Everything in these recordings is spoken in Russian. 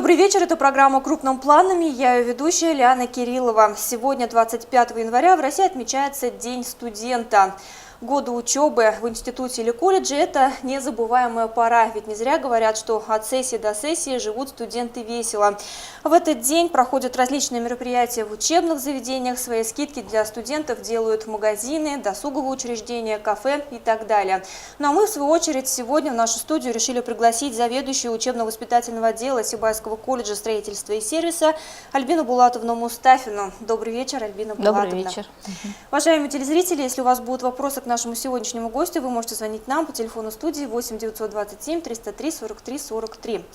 Добрый вечер, это программа «Крупным планами», я ее ведущая Лиана Кириллова. Сегодня, 25 января, в России отмечается День студента. Годы учебы в институте или колледже – это незабываемая пора, ведь не зря говорят, что от сессии до сессии живут студенты весело. В этот день проходят различные мероприятия в учебных заведениях, свои скидки для студентов делают магазины, досуговые учреждения, кафе и так далее. Ну а мы, в свою очередь, сегодня в нашу студию решили пригласить заведующую учебно-воспитательного отдела Сибайского колледжа строительства и сервиса Альбину Булатовну Мустафину. Добрый вечер, Альбина Булатовна. Добрый вечер. Уважаемые телезрители, если у вас будут вопросы к нашему сегодняшнему гостю, вы можете звонить нам по телефону студии 8 927 303 43 43.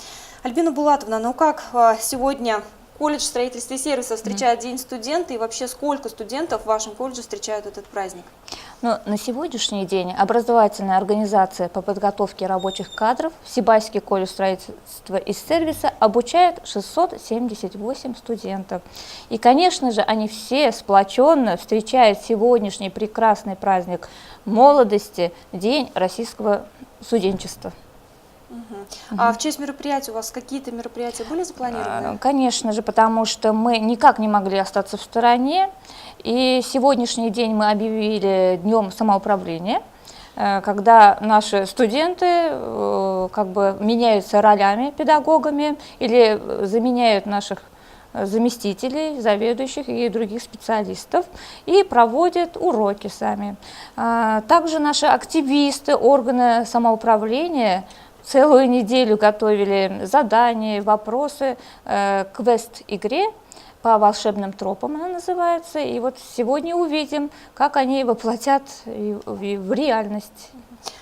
Альбина Булатовна, ну как сегодня колледж строительства и сервиса встречает День студента и вообще сколько студентов в вашем колледже встречают этот праздник? Ну, на сегодняшний день образовательная организация по подготовке рабочих кадров Сибайский колледж строительства и сервиса обучает 678 студентов. И, конечно же, они все сплоченно встречают сегодняшний прекрасный праздник молодости, День российского студенчества. А в честь мероприятия у вас какие-то мероприятия были запланированы? Конечно же, потому что мы никак не могли остаться в стороне. И сегодняшний день мы объявили Днем самоуправления, когда наши студенты как бы меняются ролями педагогами или заменяют наших заместителей, заведующих и других специалистов и проводят уроки сами. Также наши активисты, органы самоуправления целую неделю готовили задания, вопросы, квест-игре по волшебным тропам она называется. И вот сегодня увидим, как они воплотят в реальность.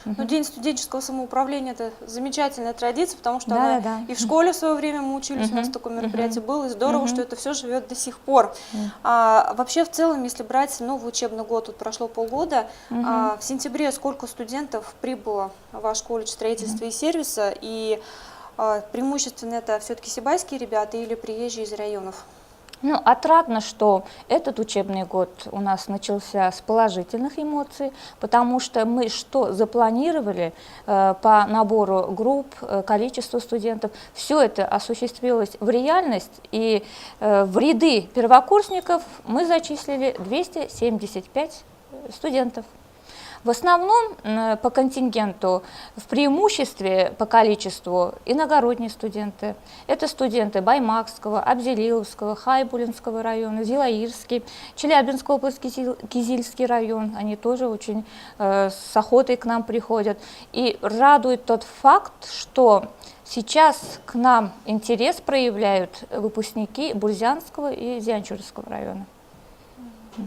Ну, День студенческого самоуправления – это замечательная традиция, потому что она и в школе в свое время мы учились, у нас такое мероприятие было, и здорово, что это все живет до сих пор. А вообще, в целом, если брать новый учебный год, тут прошло полгода, в сентябре сколько студентов прибыло в ваш колледж строительства и сервиса, и преимущественно это все-таки сибайские ребята или приезжие из районов? Ну, отрадно, что этот учебный год у нас начался с положительных эмоций, потому что мы что запланировали по набору групп, количеству студентов, все это осуществилось в реальность, и в ряды первокурсников мы зачислили 275 студентов. В основном по контингенту в преимуществе по количеству иногородние студенты. Это студенты Баймакского, Абзелиловского, Хайбулинского района, Зилаирский, Челябинская область, Кизильский район. Они тоже очень с охотой к нам приходят. И радует тот факт, что сейчас к нам интерес проявляют выпускники Бурзянского и Зианчурского района.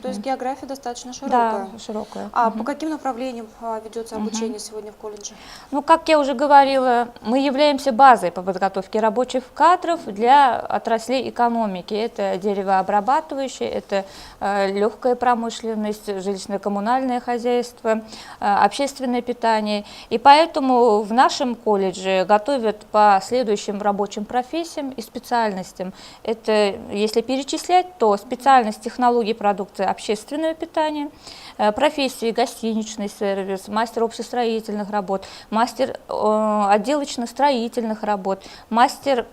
То есть география достаточно широкая. Да, широкая. А по каким направлениям ведется обучение сегодня в колледже? Ну, как я уже говорила, мы являемся базой по подготовке рабочих кадров для отраслей экономики. Это деревообрабатывающее, это легкая промышленность, жилищно-коммунальное хозяйство, общественное питание. И поэтому в нашем колледже готовят по следующим рабочим профессиям и специальностям. Это, если перечислять, то специальность технологий продукции общественного питания, профессии гостиничный сервис, мастер общестроительных работ, мастер отделочно-строительных работ, мастер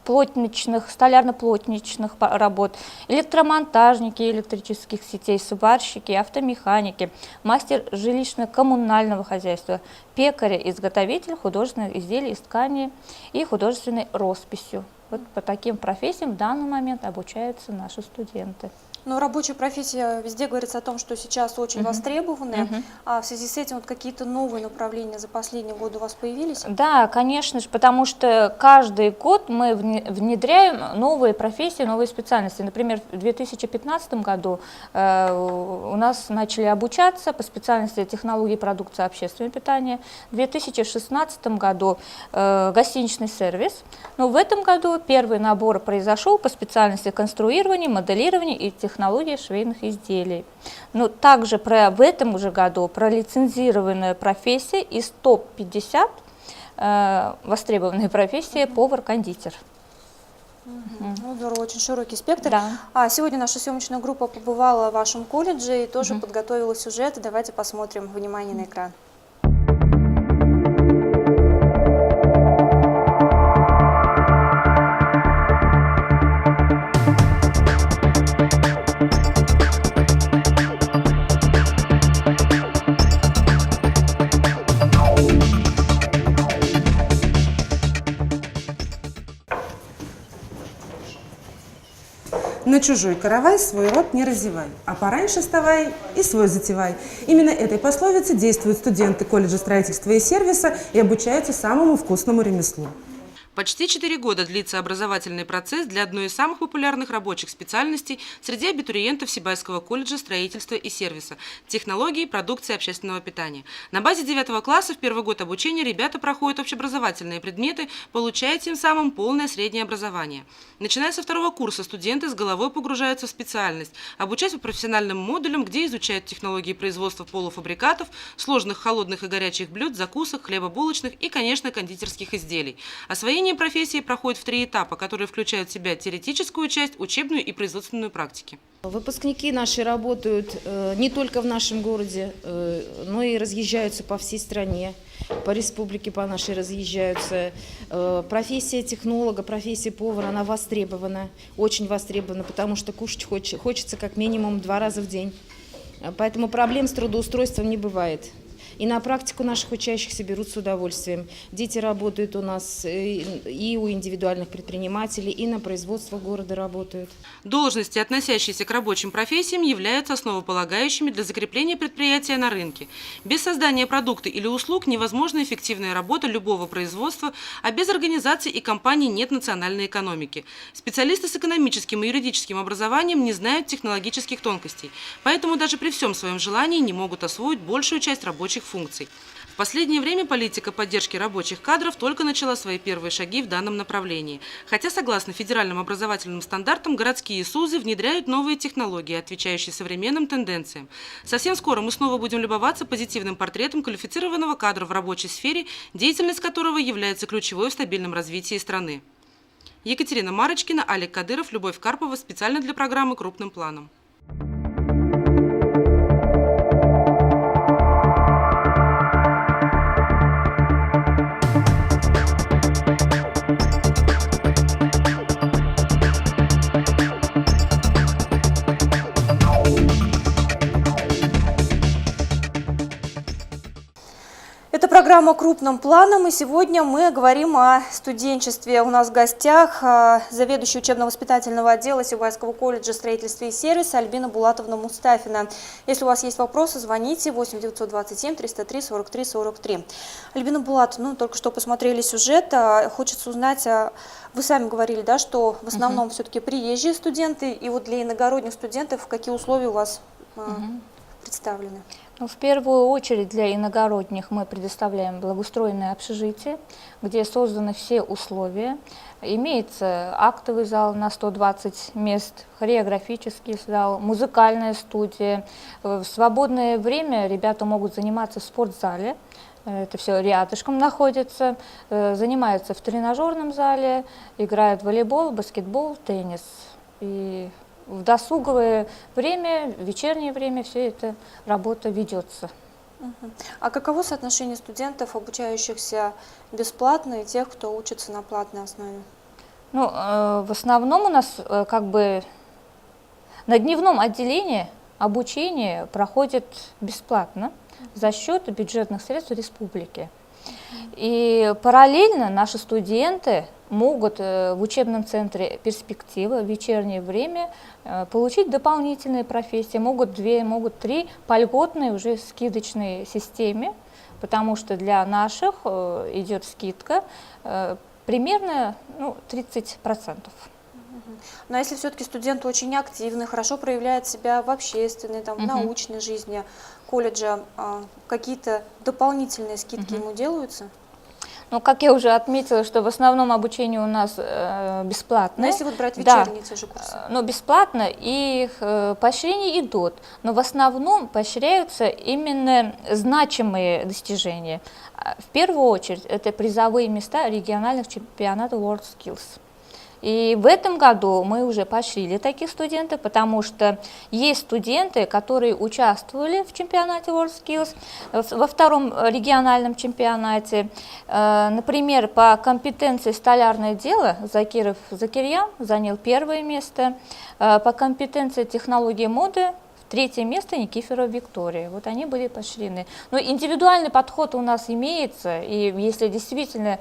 плотничных, столярно-плотничных работ, электромонтажники электрических сетей, сварщики, автомеханики, мастер жилищно-коммунального хозяйства, пекаря, изготовитель художественных изделий из ткани и художественной росписью. Вот по таким профессиям в данный момент обучаются наши студенты. Но рабочая профессия везде говорится о том, что сейчас очень востребованы. А в связи с этим вот какие-то новые направления за последние годы у вас появились? Да, конечно же, потому что каждый год мы внедряем новые профессии, новые специальности. Например, в 2015 году у нас начали обучаться по специальности технологии продукции общественного питания. В 2016 году гостиничный сервис. Но в этом году первый набор произошел по специальности конструирования, моделирования и технологии швейных изделий. Но также в этом же году пролицензированная профессия из топ-50 востребованные профессии повар-кондитер. Ну, здорово, очень широкий спектр. Да. А сегодня наша съемочная группа побывала в вашем колледже и тоже подготовила сюжет. Давайте посмотрим. Внимание на экран. На чужой каравай свой рот не разевай, а пораньше вставай и свой затевай. Именно этой пословице действуют студенты колледжа строительства и сервиса и обучаются самому вкусному ремеслу. Почти 4 года длится образовательный процесс для одной из самых популярных рабочих специальностей среди абитуриентов Сибайского колледжа строительства и сервиса – технологии продукции общественного питания. На базе 9 класса в первый год обучения ребята проходят общеобразовательные предметы, получая тем самым полное среднее образование. Начиная со 2 курса студенты с головой погружаются в специальность, обучаются профессиональным модулям, где изучают технологии производства полуфабрикатов, сложных холодных и горячих блюд, закусок, хлебобулочных и, конечно, кондитерских изделий. Освоение профессии проходит в 3 этапа, которые включают в себя теоретическую часть, учебную и производственную практики. Выпускники наши работают не только в нашем городе, но и разъезжаются по всей стране, по республике по нашей разъезжаются. Профессия технолога, профессия повара, она востребована, очень востребована, потому что кушать хочется как минимум 2 раза в день. Поэтому проблем с трудоустройством не бывает. И на практику наших учащихся берут с удовольствием. Дети работают у нас и у индивидуальных предпринимателей, и на производство города работают. Должности, относящиеся к рабочим профессиям, являются основополагающими для закрепления предприятия на рынке. Без создания продукта или услуг невозможна эффективная работа любого производства, а без организаций и компаний нет национальной экономики. Специалисты с экономическим и юридическим образованием не знают технологических тонкостей, поэтому даже при всем своем желании не могут освоить большую часть рабочих функций. В последнее время политика поддержки рабочих кадров только начала свои первые шаги в данном направлении. Хотя, согласно федеральным образовательным стандартам, городские СУЗы внедряют новые технологии, отвечающие современным тенденциям. Совсем скоро мы снова будем любоваться позитивным портретом квалифицированного кадра в рабочей сфере, деятельность которого является ключевой в стабильном развитии страны. Екатерина Марочкина, Алик Кадыров, Любовь Карпова. Специально для программы «Крупным планом». Это программа «Крупным планом», и сегодня мы говорим о студенчестве. У нас в гостях заведующий учебно-воспитательного отдела Сибайского колледжа строительства и сервиса Альбина Булатовна Мустафина. Если у вас есть вопросы, звоните 8 927 303 43 43. Альбина Булатовна, только что посмотрели сюжет, хочется узнать, вы сами говорили, да, что в основном все-таки приезжие студенты, и вот для иногородних студентов какие условия у вас представлены? Ну, в первую очередь для иногородних мы предоставляем благоустроенное общежитие, где созданы все условия. Имеется актовый зал на 120 мест, хореографический зал, музыкальная студия. В свободное время ребята могут заниматься в спортзале. Это все рядышком находится. Занимаются в тренажерном зале, играют в волейбол, баскетбол, теннис. И в досуговое время, в вечернее время все это работа ведется. А каково соотношение студентов, обучающихся бесплатно, и тех, кто учится на платной основе? Ну, в основном у нас как бы на дневном отделении обучение проходит бесплатно за счет бюджетных средств республики. И параллельно наши студенты могут в учебном центре «Перспектива» в вечернее время получить дополнительные профессии, могут 2, могут 3 по льготной уже скидочной системе, потому что для наших идет скидка примерно 30%. Но если все-таки студент очень активный, хорошо проявляет себя в общественной, в научной жизни колледжа, какие-то дополнительные скидки ему делаются? Ну, как я уже отметила, что в основном обучение у нас бесплатное. Но если вот брать вечерние те же курсы? Но бесплатно, и их поощрения идут. Но в основном поощряются именно значимые достижения. В первую очередь, это призовые места региональных чемпионатов WorldSkills. И в этом году мы уже поощрили таких студентов, потому что есть студенты, которые участвовали в чемпионате WorldSkills, во 2-м региональном чемпионате. Например, по компетенции столярное дело Закиров Закирьян занял 1-е место, по компетенции технологии моды 3-е место Никифорова Виктория. Вот они были поощрены. Но индивидуальный подход у нас имеется, и если действительно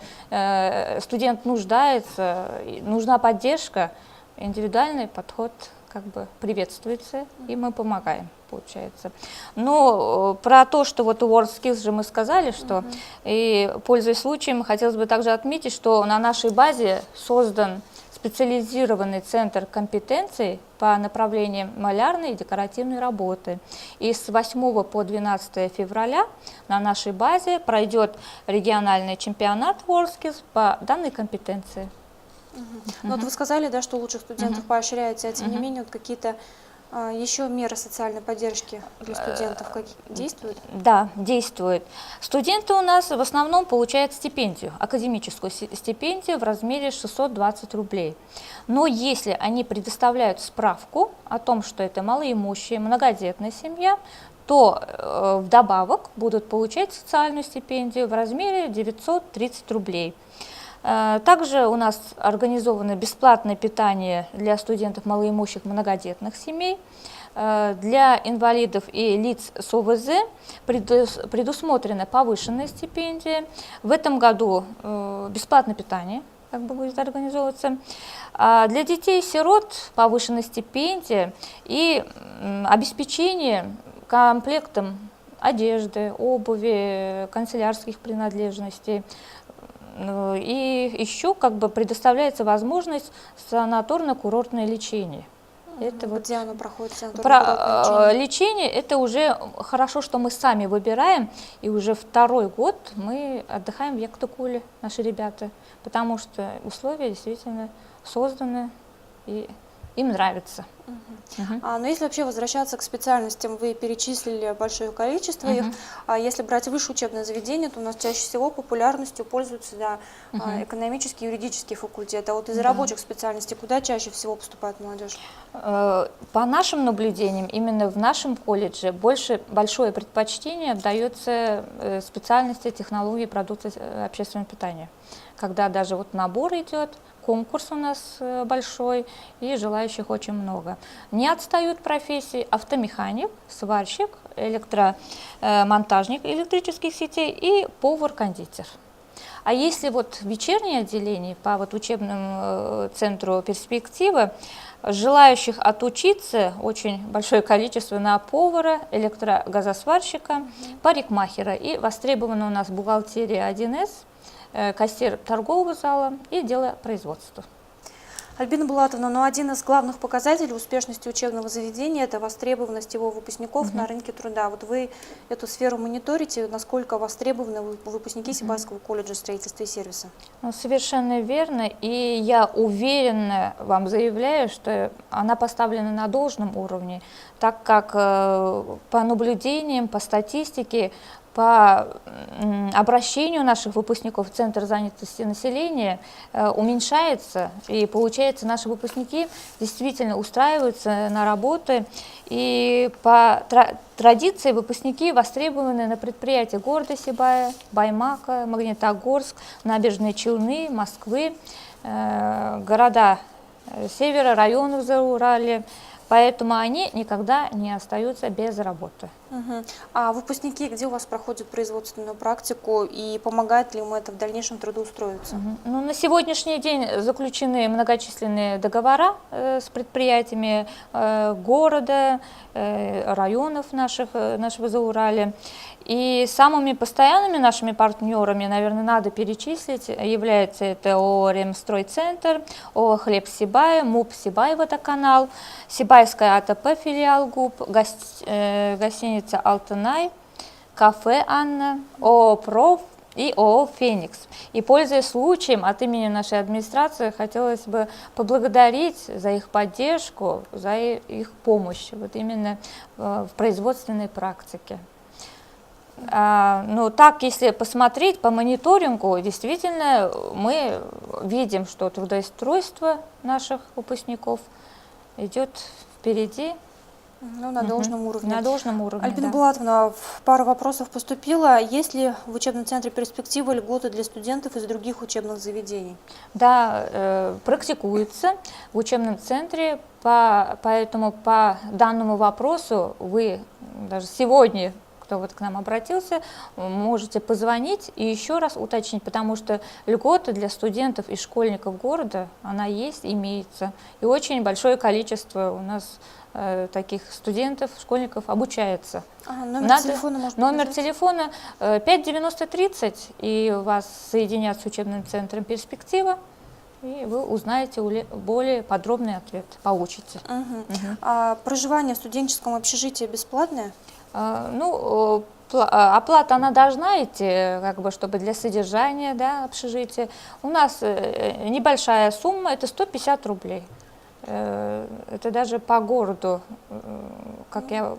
студент нуждается, нужна поддержка, индивидуальный подход как бы приветствуется, и мы помогаем, получается. Но про то, что вот WorldSkills же мы сказали, что, и пользуясь случаем, хотелось бы также отметить, что на нашей базе создан специализированный центр компетенций по направлениям малярной и декоративной работы. И с 8 по 12 февраля на нашей базе пройдет региональный чемпионат WorldSkills по данной компетенции. Ну, вот вы сказали, да, что лучших студентов поощряете, а тем не менее вот какие-то еще меры социальной поддержки для студентов действуют? Да, действует. Студенты у нас в основном получают стипендию, академическую стипендию в размере 620 рублей. Но если они предоставляют справку о том, что это малоимущая, многодетная семья, то вдобавок будут получать социальную стипендию в размере 930 рублей. Также у нас организовано бесплатное питание для студентов малоимущих многодетных семей. Для инвалидов и лиц с ОВЗ предусмотрена повышенная стипендия. В этом году бесплатное питание как бы будет организовываться. А для детей-сирот повышенная стипендия и обеспечение комплектом одежды, обуви, канцелярских принадлежностей. И еще как бы предоставляется возможность санаторно-курортное лечение. Это вот где оно проходит? Про лечение это уже хорошо, что мы сами выбираем, и уже второй год мы отдыхаем в Яктыкуле, наши ребята, потому что условия действительно созданы и им нравится. Но если вообще возвращаться к специальностям, вы перечислили большое количество их. А если брать высшее учебное заведение, то у нас чаще всего популярностью пользуются экономические и юридические факультеты. А вот из рабочих специальностей куда чаще всего поступает молодежь? По нашим наблюдениям, именно в нашем колледже большое предпочтение отдается специальности технологии продукции общественного питания. Когда даже вот набор идет, конкурс у нас большой, и желающих очень много. Не отстают профессии автомеханик, сварщик, электромонтажник электрических сетей и повар-кондитер. А если вот вечернее отделение по вот учебному центру «Перспектива», желающих отучиться очень большое количество на повара, электрогазосварщика, парикмахера, и востребована у нас бухгалтерия 1С, кассир торгового зала и делопроизводства. Альбина Булатовна, один из главных показателей успешности учебного заведения – это востребованность его выпускников на рынке труда. Вот вы эту сферу мониторите, насколько востребованы выпускники Сибайского колледжа строительства и сервиса? Ну, совершенно верно, и я уверенно вам заявляю, что она поставлена на должном уровне, так как по наблюдениям, по статистике, по обращению наших выпускников в Центр занятости населения уменьшается, и получается, наши выпускники действительно устраиваются на работы, и по традиции выпускники востребованы на предприятиях города Сибая, Баймака, Магнитогорск, Набережные Челны, Москвы, города севера, районов Зауралья. Поэтому они никогда не остаются без работы. А выпускники где у вас проходят производственную практику и помогает ли им это в дальнейшем трудоустроиться? Ну, на сегодняшний день заключены многочисленные договора с предприятиями города, районов нашего Зауралья. И самыми постоянными нашими партнерами, наверное, надо перечислить, является это ООО «Ремстройцентр», ООО «Хлеб Сибая», МУП «Сибай Водоканал», Сибайская АТП филиал ГУП, гостиница «Алтынай», кафе «Анна», ООО «Проф» и ООО «Феникс». И, пользуясь случаем, от имени нашей администрации хотелось бы поблагодарить за их поддержку, за их помощь вот именно в производственной практике. Ну, так, если посмотреть по мониторингу, действительно, мы видим, что трудоустройство наших выпускников идет впереди. Ну, на должном уровне. На должном уровне, Альбина да. Булатовна, пару вопросов поступило. Есть ли в учебном центре «Перспектива» льготы для студентов из других учебных заведений? Да, практикуется в учебном центре, поэтому по данному вопросу вы даже сегодня, кто вот к нам обратился, можете позвонить и еще раз уточнить, потому что льготы для студентов и школьников города, она есть, имеется. И очень большое количество у нас таких студентов, школьников обучается. Номер телефона, может быть, Номер назвать? телефона 59030, и вас соединят с учебным центром «Перспектива», и вы узнаете более подробный ответ, получите. А проживание в студенческом общежитии бесплатное? Ну, оплата она должна идти, как бы, чтобы для содержания, да, общежития. У нас небольшая сумма, это 150 рублей. Это даже по городу, как я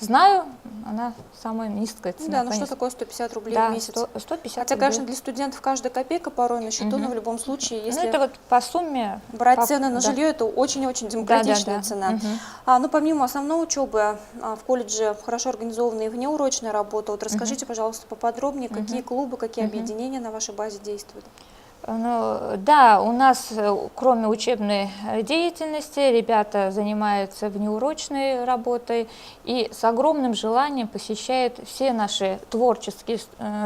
знаю, она самая низкая цена. Да, ну что такое 150 рублей да, в месяц? 150 Хотя, рублей. конечно, для студентов каждая копейка порой на счету, но в любом случае, Ну, если это вот по сумме. брать цены на да. жилье, это очень-очень демократичная цена. Ну, помимо основной учебы в колледже хорошо организованная и внеурочная работа. Вот расскажите, пожалуйста, поподробнее, какие клубы, какие объединения на вашей базе действуют? Ну, да, у нас, кроме учебной деятельности, ребята занимаются внеурочной работой и с огромным желанием посещают все наши творческие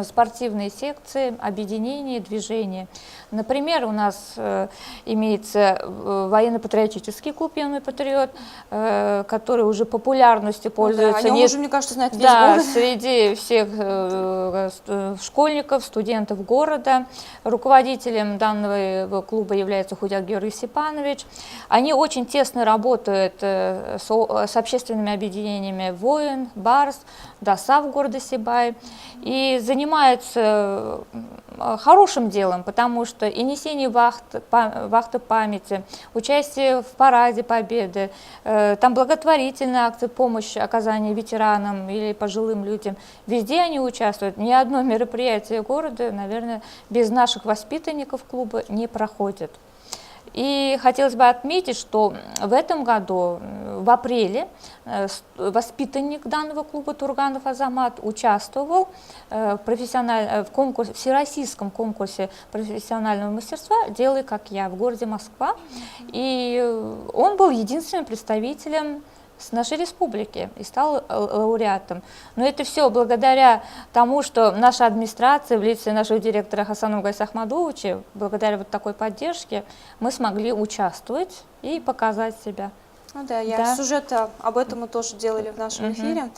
спортивные секции, объединения, движения. Например, у нас имеется военно-патриотический клуб «Юный патриот», который уже популярностью пользуется. Да, о нем уже, мне кажется, знает весь да, город. среди всех школьников, студентов города. Руководителем данного клуба является Худяк Георгий Степанович. Они очень тесно работают с общественными объединениями «Воин», «Барс», «ДОСАВ» города Сибай и занимаются хорошим делом, потому что и несение вахты памяти, участие в параде Победы, там благотворительные акции помощи, оказания ветеранам или пожилым людям, везде они участвуют. Ни одно мероприятие города, наверное, без наших воспитанников клуба не проходит. И хотелось бы отметить, что в этом году, в апреле, воспитанник данного клуба Турганов Азамат участвовал в всероссийском конкурсе профессионального мастерства «Делай как я» в городе Москва. И он был единственным представителем с нашей республики и стал лауреатом. Но это все благодаря тому, что наша администрация в лице нашего директора Хасана Угайса Ахмадовича, благодаря вот такой поддержке, мы смогли участвовать и показать себя. Ну да, Да. сюжет об этом мы тоже делали в нашем эфире.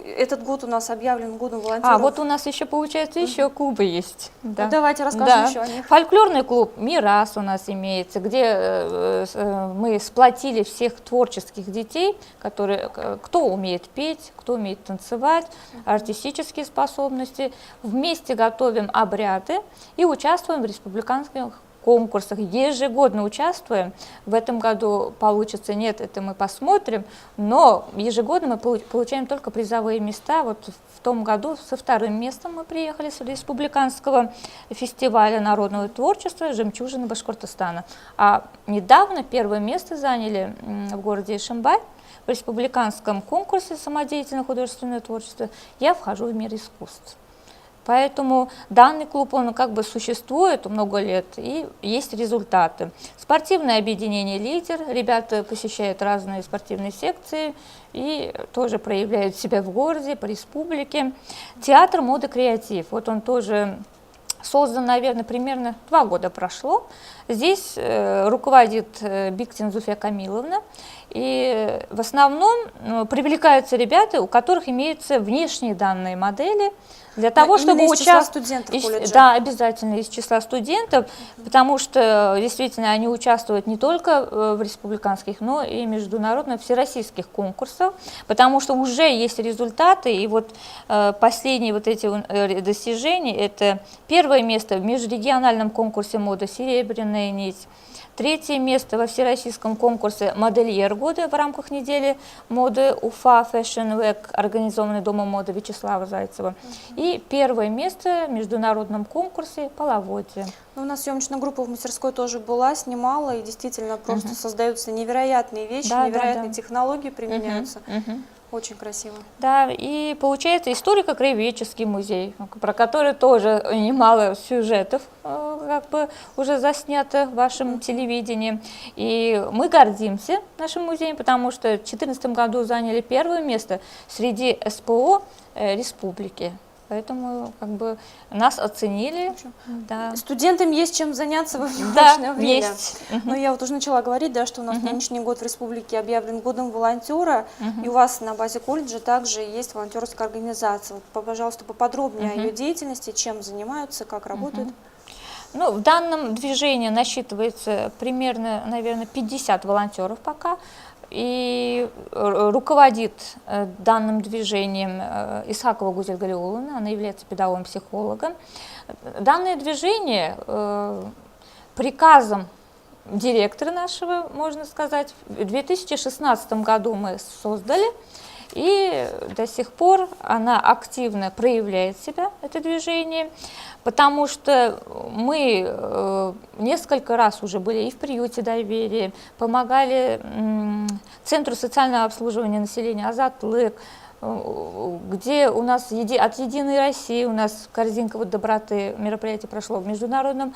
Этот год у нас объявлен годом волонтеров. А вот у нас еще, получается, еще клубы есть. Да. Ну, давайте расскажем Да. еще о них. Фольклорный клуб «Мирас» у нас имеется, где мы сплотили всех творческих детей, кто умеет петь, кто умеет танцевать, артистические способности. Вместе готовим обряды и участвуем в республиканских конкурсах, ежегодно участвуем. В этом году получится, нет, это мы посмотрим, но ежегодно мы получаем только призовые места. Вот в том году со вторым местом мы приехали с республиканского фестиваля народного творчества «Жемчужина Башкортостана». А недавно первое место заняли в городе Ишимбай в республиканском конкурсе самодеятельное художественное творчество. Я вхожу в мир искусств. Поэтому данный клуб, он как бы существует много лет, и есть результаты. Спортивное объединение «Лидер», ребята посещают разные спортивные секции и тоже проявляют себя в городе, по республике. Театр моды «Креатив», вот он тоже создан, наверное, примерно 2 года прошло. Здесь руководит Биктин Зуфия Камиловна. И в основном привлекаются ребята, у которых имеются внешние данные модели, для того, чтобы из числа студентов колледжа. Да, обязательно из числа студентов, потому что действительно они участвуют не только в республиканских, но и международных, всероссийских конкурсах, потому что уже есть результаты, и вот последние вот эти достижения, это первое место в межрегиональном конкурсе моды «Серебряная нить», 3-е место во всероссийском конкурсе «Модельер года» в рамках недели моды Уфа Fashion Week, организованной Домом моды Вячеслава Зайцева. И 1-е место в международном конкурсе «Половодье». Ну, у нас съемочная группа в мастерской тоже была, снимала, и действительно просто создаются невероятные вещи, невероятные технологии применяются. Очень красиво. Да, и получается историко-краеведческий музей, про который тоже немало сюжетов как бы уже заснято в вашем телевидении. И мы гордимся нашим музеем, потому что в 2014 году заняли первое место среди СПО республики. Поэтому как бы нас оценили. Да. Студентам есть чем заняться в обычное время. Есть. Но я вот уже начала говорить, да, что у нас нынешний год в республике объявлен годом волонтера, и у вас на базе колледжа также есть волонтерская организация. Вот, пожалуйста, поподробнее о ее деятельности, чем занимаются, как работают. Ну, в данном движении насчитывается примерно, наверное, 50 волонтеров пока. И руководит данным движением Исхакова Гузель Галиулловна, она является педагогом, психологом. Данное движение приказом директора нашего, можно сказать, в 2016 году мы создали, и до сих пор она активно проявляет себя, это движение, потому что мы несколько раз уже были и в приюте доверия, помогали Центру социального обслуживания населения «Азатлык», где у нас от «Единой России» у нас корзинка вот доброты, мероприятие прошло в международная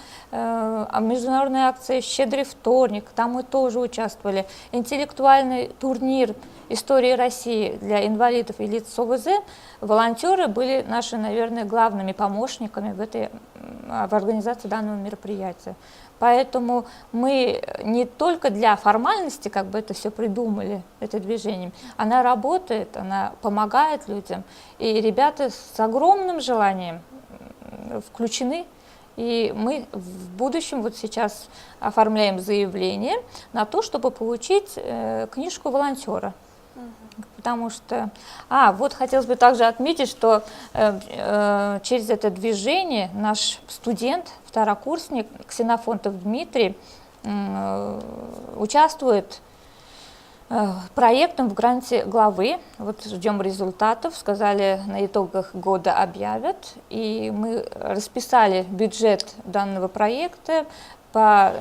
акция «Щедрый вторник», там мы тоже участвовали, интеллектуальный турнир «Истории России» для инвалидов и лиц с ОВЗ. Волонтеры были наши, наверное, главными помощниками в организации данного мероприятия. Поэтому мы не только для формальности как бы это все придумали, это движение, она работает, она помогает людям, и ребята с огромным желанием включены, и мы в будущем вот сейчас оформляем заявление на то, чтобы получить книжку волонтера. Потому что, вот хотелось бы также отметить, что через это движение наш студент, второкурсник Ксенофонтов Дмитрий, участвует проектом в гранте главы. Вот ждем результатов, сказали, на итогах года объявят. И мы расписали бюджет данного проекта по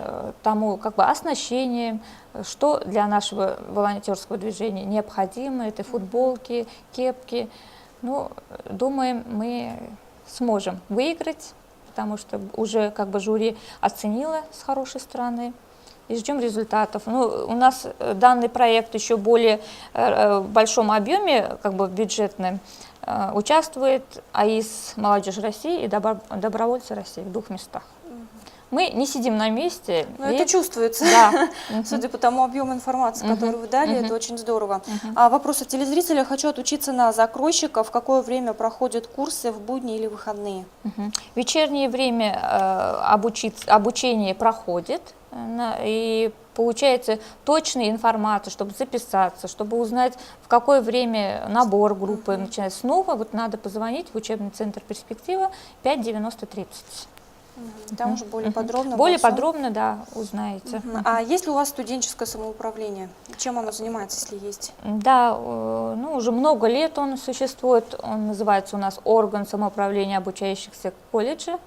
тому как бы оснащению, что для нашего волонтерского движения необходимо. Это футболки, кепки. Ну, думаем, мы сможем выиграть, потому что уже как бы жюри оценило с хорошей стороны. И ждем результатов. Ну, у нас данный проект еще более в большом объеме, как бы бюджетным, участвует АИС «Молодежь России» и «Добровольцы России» в 2 местах. Мы не сидим на месте. Но это чувствуется, да. Судя по тому объему информации, который вы дали, это очень здорово. А вопрос от телезрителя. Хочу отучиться на закройщика. В какое время проходят курсы, в будни или выходные? В вечернее время обучение проходит, и получается точная информация, чтобы записаться, чтобы узнать, в какое время набор группы начинается снова. Вот надо позвонить в учебный центр «Перспектива» 5-90-30. Там уже более подробно. Более подробно, да, узнаете. А есть ли у вас студенческое самоуправление? Чем оно занимается, если есть? Да, ну, уже много лет он существует. Он называется у нас «Орган самоуправления обучающихся колледжа».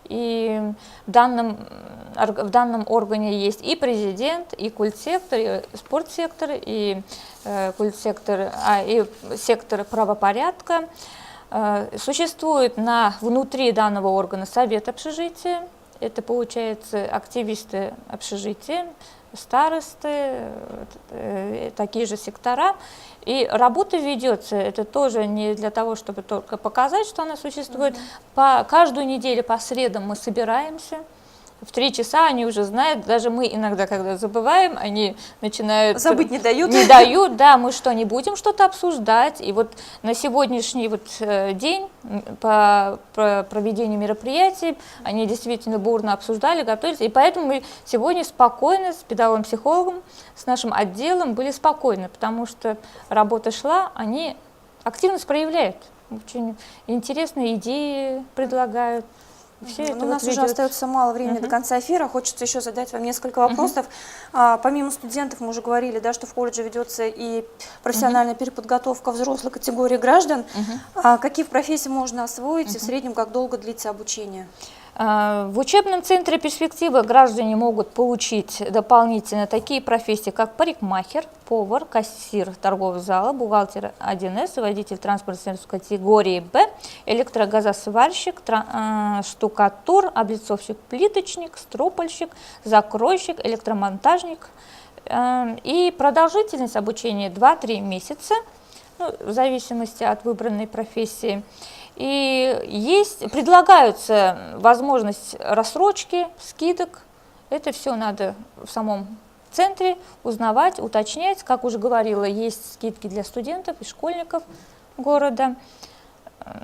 И в данном органе есть и президент, и культсектор, и спортсектор, и культсектор, и сектор правопорядка. Существует внутри данного органа совет общежития, это получается активисты общежития, старосты, такие же сектора. И работа ведется, это тоже не для того, чтобы только показать, что она существует. Каждую неделю по средам мы собираемся. В 3 часа они уже знают, даже мы иногда, когда забываем, они начинают... Забыть не дают. Не дают, да, мы что, не будем что-то обсуждать. И вот на сегодняшний день по проведению мероприятий они действительно бурно обсуждали, готовились. И поэтому мы сегодня спокойно с педагогом-психологом, с нашим отделом были спокойны, потому что работа шла, они активность проявляют, очень интересные идеи предлагают. У нас уже остается мало времени до конца эфира. Хочется еще задать вам несколько вопросов. Помимо студентов, мы уже говорили, да, что в колледже ведется и профессиональная переподготовка взрослой категории граждан. Какие профессии можно освоить и в среднем как долго длится обучение? В учебном центре «Перспектива» граждане могут получить дополнительно такие профессии, как парикмахер, повар, кассир торгового зала, бухгалтер 1С, водитель транспортной категории Б, электрогазосварщик, штукатур, облицовщик, плиточник, стропольщик, закройщик, электромонтажник. И продолжительность обучения 2-3 месяца, ну, в зависимости от выбранной профессии. И предлагаются возможность рассрочки, скидок. Это все надо в самом центре узнавать, уточнять. Как уже говорила, есть скидки для студентов и школьников города.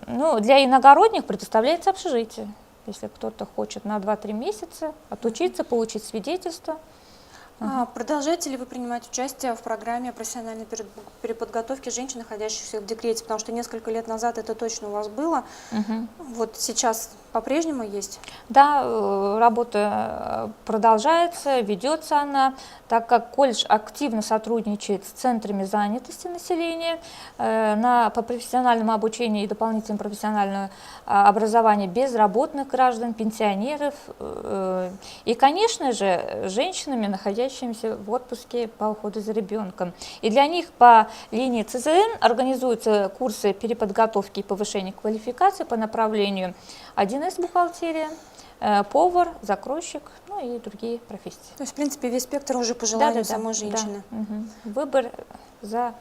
Ну, для иногородних предоставляется общежитие. Если кто-то хочет на 2-3 месяца отучиться, получить свидетельство. Продолжаете ли вы принимать участие в программе профессиональной переподготовки женщин, находящихся в декрете? Потому что несколько лет назад это точно у вас было. Вот сейчас по-прежнему есть? Да, работа продолжается, ведется она, так как колледж активно сотрудничает с центрами занятости населения по профессиональному обучению и дополнительному профессиональному образованию безработных граждан, пенсионеров и, конечно же, женщинами, находящимися в отпуске по уходу за ребенком. И для них по линии ЦЗН организуются курсы переподготовки и повышения квалификации по направлению 1С бухгалтерия, повар, закройщик, ну и другие профессии. То есть, в принципе, весь спектр уже по желанию самой женщины. Да. Выбор за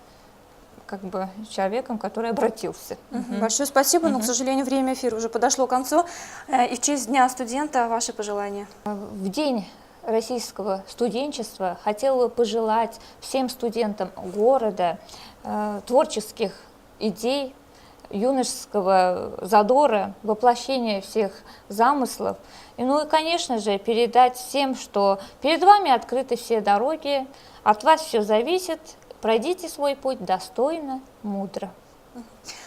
человеком, который обратился. Большое спасибо, но, к сожалению, время эфира уже подошло к концу. И в честь Дня студента ваши пожелания. В день российского студенчества хотела бы пожелать всем студентам города творческих идей, юношеского задора, воплощения всех замыслов. Ну и, конечно же, передать всем, что перед вами открыты все дороги, от вас все зависит, пройдите свой путь достойно, мудро.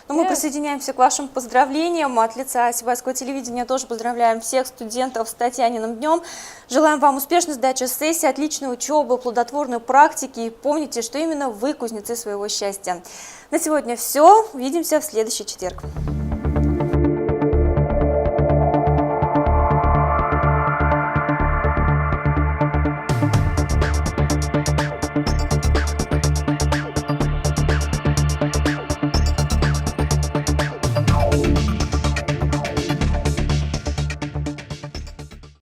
Но мы присоединяемся к вашим поздравлениям. От лица Сибайского телевидения тоже поздравляем всех студентов с Татьяниным днем. Желаем вам успешной сдачи сессии, отличной учебы, плодотворной практики. И помните, что именно вы кузнецы своего счастья. На сегодня все. Увидимся в следующий четверг.